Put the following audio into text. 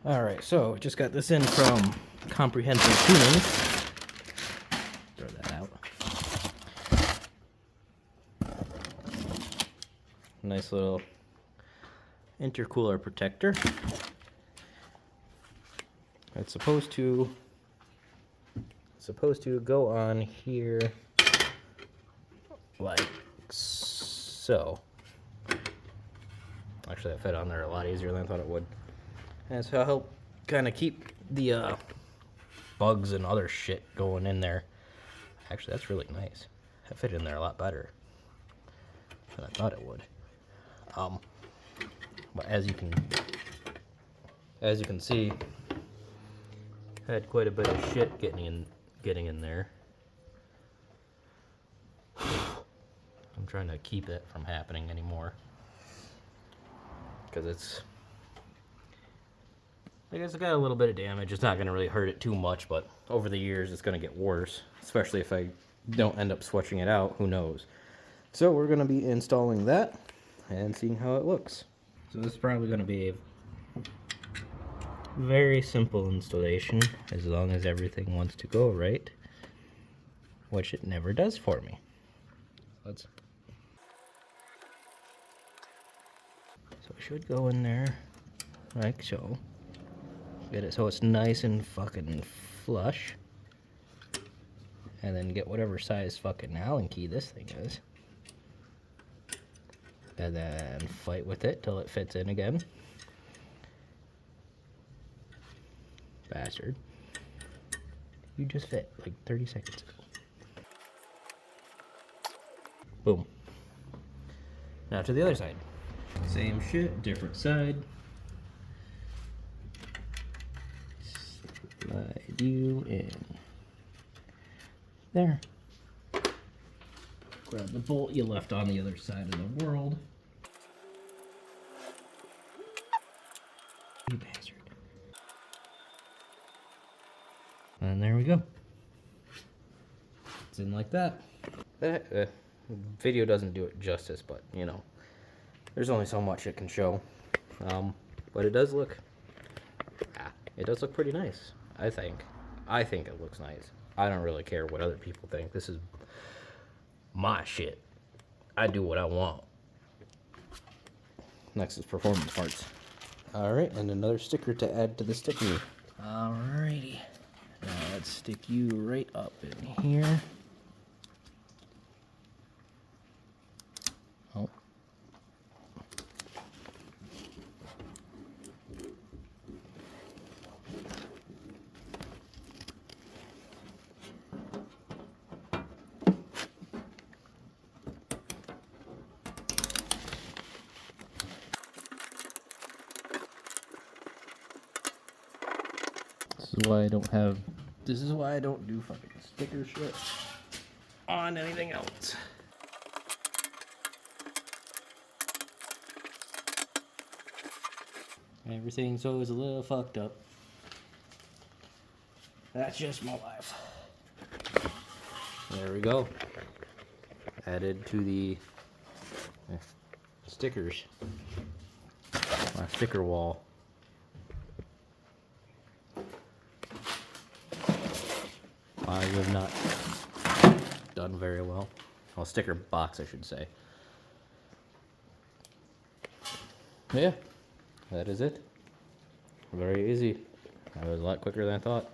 Alright, so just got this in from Comprehensive Tuning. Throw that out. Nice little intercooler protector. It's supposed to go on here like so. Actually, that fit on there a lot easier than I thought it would. And so it'll help kind of keep the bugs and other shit going in there. Actually, that's really nice. That fit in there a lot better than I thought it would. But as you can see, I had quite a bit of shit getting in there. I'm trying to keep it from happening anymore, because I guess it got a little bit of damage. It's not going to really hurt it too much, but over the years it's going to get worse, especially if I don't end up switching it out. Who knows? So we're going to be installing that and seeing how it looks. So this is probably going to be a very simple installation, as long as everything wants to go right, which it never does for me. So it should go in there like so. Get it so it's nice and fucking flush. And then get whatever size fucking Allen key this thing is. And then fight with it till it fits in again. Bastard. You just fit like 30 seconds ago. Boom. Now to the other side. Same shit, different side. Slide you in. There. Grab the bolt you left on the other side of the world. You bastard. And there we go. It's in like that. The video doesn't do it justice, but you know, there's only so much it can show. But it does look pretty nice, I think. I think it looks nice. I don't really care what other people think. This is my shit. I do what I want. Next is performance parts. Alright, and another sticker to add to the sticker. Alrighty. Now let's stick you right up in here. Oh. This is why I don't do fucking sticker shit on anything else. Everything's always a little fucked up. That's just my life. There we go. Added to the stickers. My sticker wall. I have not done very well. Well, sticker box, I should say. Yeah, that is it. Very easy. That was a lot quicker than I thought.